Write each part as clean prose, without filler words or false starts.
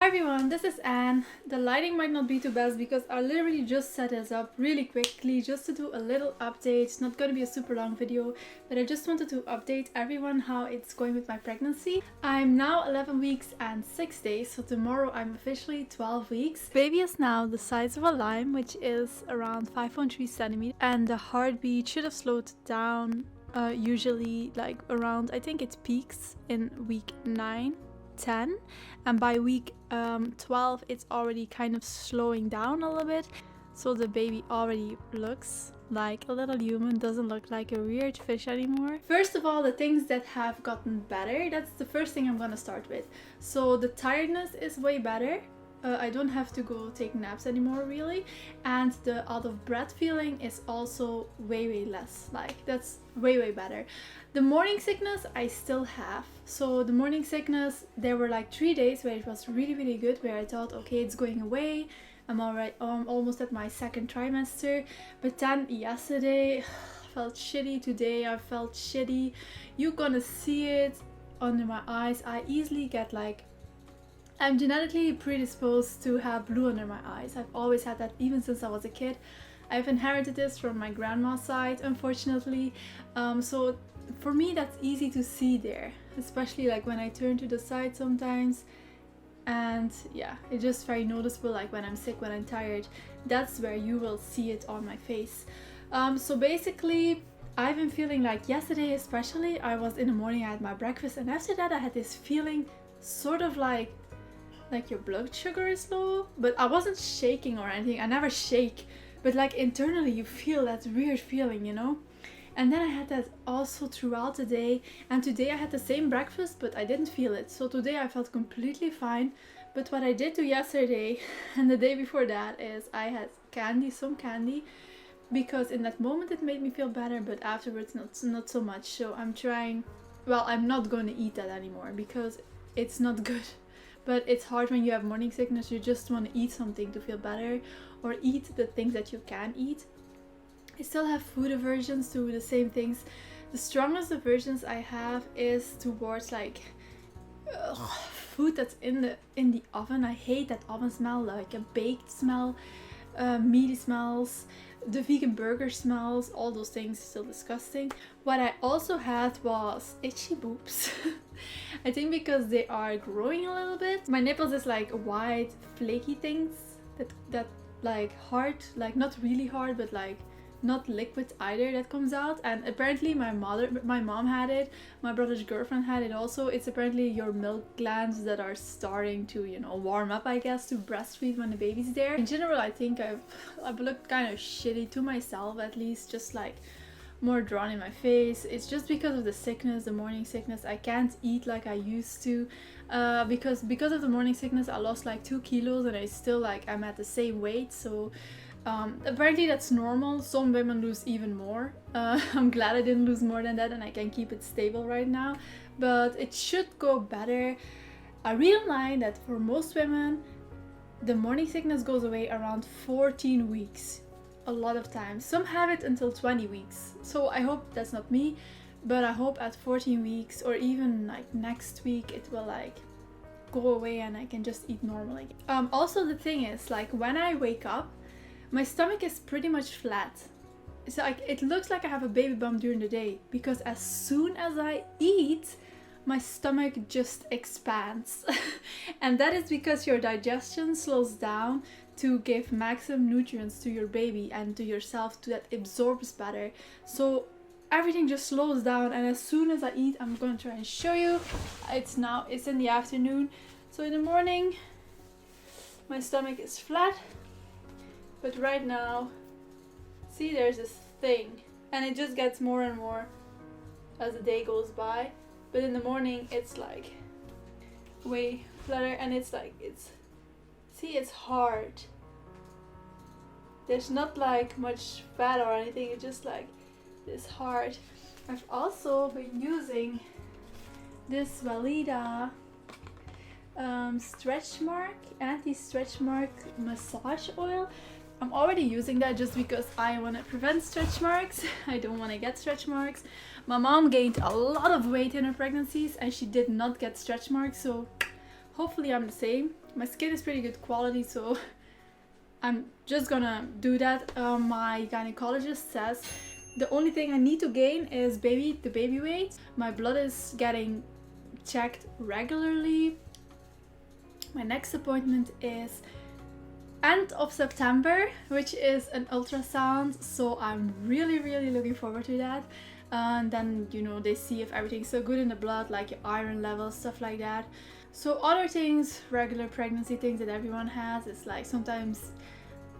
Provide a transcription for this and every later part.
everyone, this is Anne. The lighting might not be too best because I literally just set this up really quickly just to do a little update. It's not going to be a super long video, but I just wanted to update everyone how it's going with my pregnancy. I'm now 11 weeks and 6 days, so tomorrow I'm officially 12 weeks. Baby is now the size of a lime, which is around 5.3 centimeters, and the heartbeat should have slowed down usually like around, I think it peaks in week 9. 10, and by week 12 it's already kind of slowing down a little bit, so the baby already looks like a little human, doesn't look like a weird fish anymore. First of all, the things that have gotten better, that's the first thing I'm gonna start with. So the tiredness is way better. I don't have to go take naps anymore really, and the out of breath feeling is also way less. Like that's way better. The morning sickness I still have. So the morning sickness, there were like 3 days where it was really good, where I thought, okay, it's going away, I'm alright, I'm almost at my second trimester. But then yesterday I felt shitty, today I felt shitty. You're gonna see it under my eyes. I easily get like, I'm genetically predisposed to have blue under my eyes. I've always had that even since I was a kid. I've inherited this from my grandma's side, unfortunately. So for me that's easy to see there, especially like when I turn to the side sometimes. And yeah, it's just very noticeable, like when I'm sick, when I'm tired, that's where you will see it on my face. So basically I've been feeling like yesterday especially, I was in the morning, I had my breakfast, and after that I had this feeling sort of like your blood sugar is low, but I wasn't shaking or anything. I never shake, but like internally you feel that weird feeling, you know? And then I had that also throughout the day, and today I had the same breakfast but I didn't feel it. So today I felt completely fine. But what I did do yesterday and the day before that is I had candy, some candy, because in that moment it made me feel better, but afterwards not so much. So I'm trying, well, I'm not going to eat that anymore because it's not good. But it's hard when you have morning sickness, you just want to eat something to feel better, or eat the things that you can eat. I still have food aversions to the same things. The strongest aversions I have is towards like food that's in the oven. I hate that oven smell, like a baked smell, meaty smells, the vegan burger smells, all those things, still disgusting. What I also had was itchy boobs. I think because they are growing a little bit. My nipples is like white flaky things that like hard, like not really hard, but like not liquid either, that comes out. And apparently my mom had it, my brother's girlfriend had it also. It's apparently your milk glands that are starting to, you know, warm up, I guess, to breastfeed when the baby's there. In general, I think I've looked kind of shitty to myself, at least, just like more drawn in my face. It's just because of the sickness, the morning sickness. I can't eat like I used to, because of the morning sickness I lost like 2 kilos, and I still like I'm at the same weight. So apparently that's normal. Some women lose even more. I'm glad I didn't lose more than that, and I can keep it stable right now, but it should go better. I read online that for most women the morning sickness goes away around 14 weeks. A lot of times some have it until 20 weeks, so I hope that's not me, but I hope at 14 weeks or even like next week it will like go away and I can just eat normally. Also the thing is, like when I wake up my stomach is pretty much flat. It's like it looks like I have a baby bump during the day, because as soon as I eat my stomach just expands. And that is because your digestion slows down to give maximum nutrients to your baby and to yourself, to that absorbs better. So everything just slows down, and as soon as I eat, I'm gonna try and show you. It's in the afternoon, so in the morning my stomach is flat, but right now see there's this thing, and it just gets more and more as the day goes by. But in the morning it's like way flatter, and it's like it's hard. There's not like much fat or anything, it's just like this hard. I've also been using this Valida stretch mark, anti-stretch mark massage oil. I'm already using that just because I want to prevent stretch marks. I don't want to get stretch marks. My mom gained a lot of weight in her pregnancies and she did not get stretch marks, so hopefully I'm the same. My skin is pretty good quality, so I'm just gonna do that. My gynecologist says the only thing I need to gain is the baby weight. My blood is getting checked regularly. My next appointment is end of September, which is an ultrasound, so I'm really looking forward to that. And then, you know, they see if everything's so good in the blood, like your iron levels, stuff like that. So other things, regular pregnancy things that everyone has, is like sometimes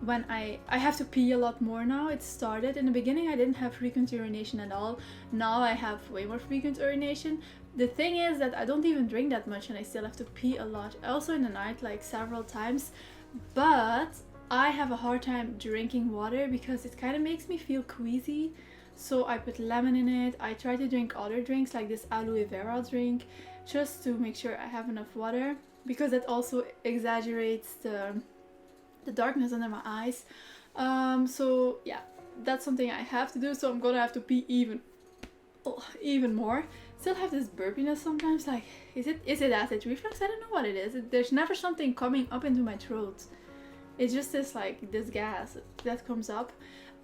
when I have to pee a lot more now. It started in the beginning, I didn't have frequent urination at all. Now I have way more frequent urination. The thing is that I don't even drink that much and I still have to pee a lot, also in the night, like several times. But I have a hard time drinking water because it kind of makes me feel queasy. So I put lemon in it. I try to drink other drinks like this aloe vera drink just to make sure I have enough water, because it also exaggerates the darkness under my eyes. So yeah, that's something I have to do. So I'm gonna have to pee even more. Still have this burpiness sometimes, like is it acid reflux? I don't know what it is. There's never something coming up into my throat. It's just this gas that comes up.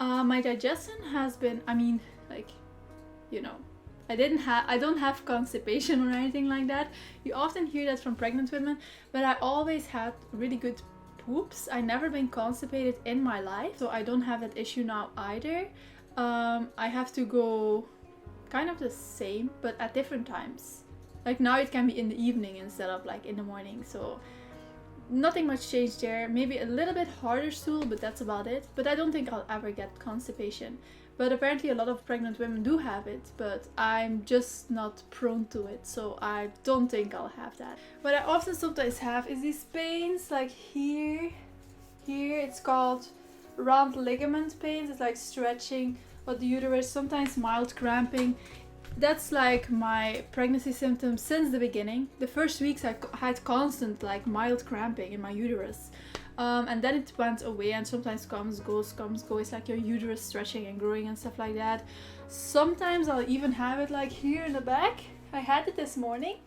My digestion has been, I mean, like, you know, I don't have constipation or anything like that. You often hear that from pregnant women, but I always had really good poops. I never been constipated in my life, so I don't have that issue now either. I have to go kind of the same, but at different times. Like now it can be in the evening instead of like in the morning, so nothing much changed there. Maybe a little bit harder stool, but that's about it. But I don't think I'll ever get constipation. But apparently a lot of pregnant women do have it, but I'm just not prone to it, so I don't think I'll have that. What I often sometimes have is these pains, like here, it's called round ligament pains. It's like stretching of the uterus, sometimes mild cramping. That's like my pregnancy symptoms since the beginning. The first weeks I had constant like mild cramping in my uterus. And then it went away and sometimes comes, goes. It's like your uterus stretching and growing and stuff like that. Sometimes I'll even have it like here in the back. I had it this morning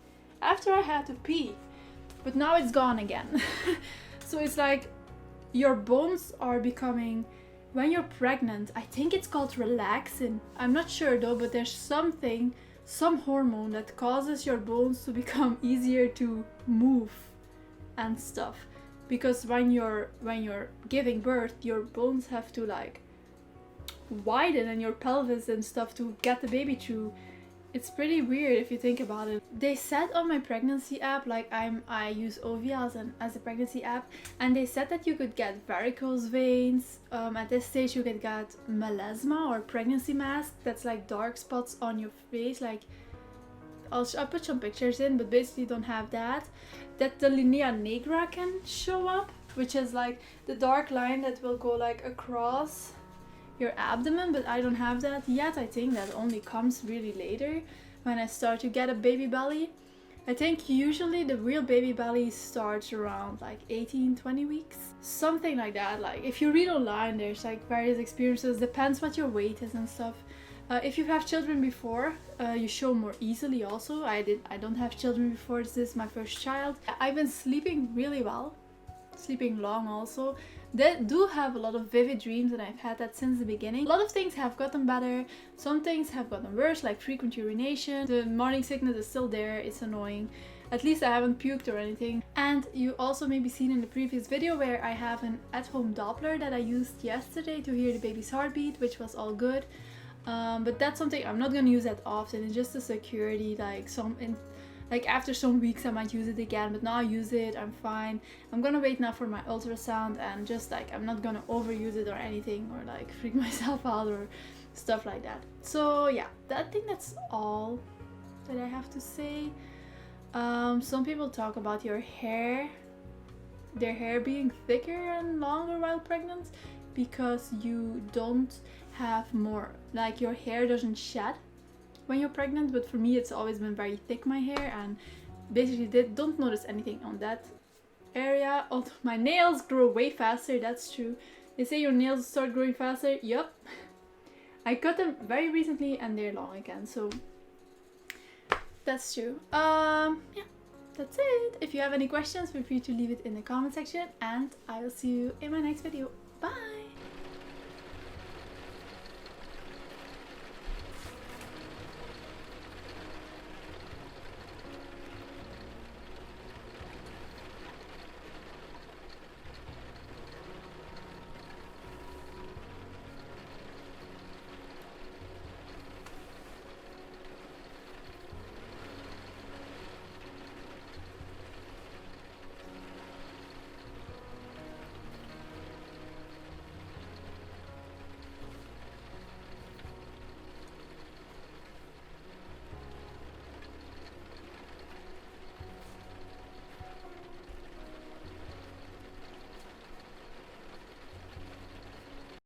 after I had to pee, but now it's gone again. So it's like your bones are becoming, when you're pregnant, I think it's called relaxin. I'm not sure though, but there's some hormone that causes your bones to become easier to move and stuff. Because when you're giving birth, your bones have to like widen, and your pelvis and stuff to get the baby through. It's pretty weird if you think about it. They said on my pregnancy app, like I use Ovia as a pregnancy app, and they said that you could get varicose veins. At this stage you could get melasma or pregnancy mask. That's like dark spots on your face. Like I'll put some pictures in, but basically don't have that. That the linea nigra can show up, which is like the dark line that will go like across your abdomen, but I don't have that yet. I think that only comes really later when I start to get a baby belly. I think usually the real baby belly starts around like 18-20 weeks, something like that. Like if you read online, there's like various experiences, depends what your weight is and stuff. If you have children before, you show more easily also. I don't have children before, this is my first child. I've been sleeping really well, sleeping long also. They do have a lot of vivid dreams, and I've had that since the beginning. A lot of things have gotten better, some things have gotten worse, like frequent urination. The morning sickness is still there, it's annoying. At least I haven't puked or anything. And you also maybe seen in the previous video where I have an at-home Doppler that I used yesterday to hear the baby's heartbeat, which was all good. But that's something I'm not gonna use that often. It's just a security, like after some weeks I might use it again, but now I use it, I'm fine. I'm gonna wait now for my ultrasound, and just like I'm not gonna overuse it or anything, or like freak myself out or stuff like that. So yeah, I think that's all that I have to say. Some people talk about their hair being thicker and longer while pregnant because you don't have more, like your hair doesn't shed when you're pregnant. But for me it's always been very thick, my hair, and basically don't notice anything on that area. Although my nails grow way faster, that's true. They say your nails start growing faster. Yup. I cut them very recently and they're long again, so that's true. Yeah, that's it. If you have any questions, feel free to leave it in the comment section, and I will see you in my next video. Bye!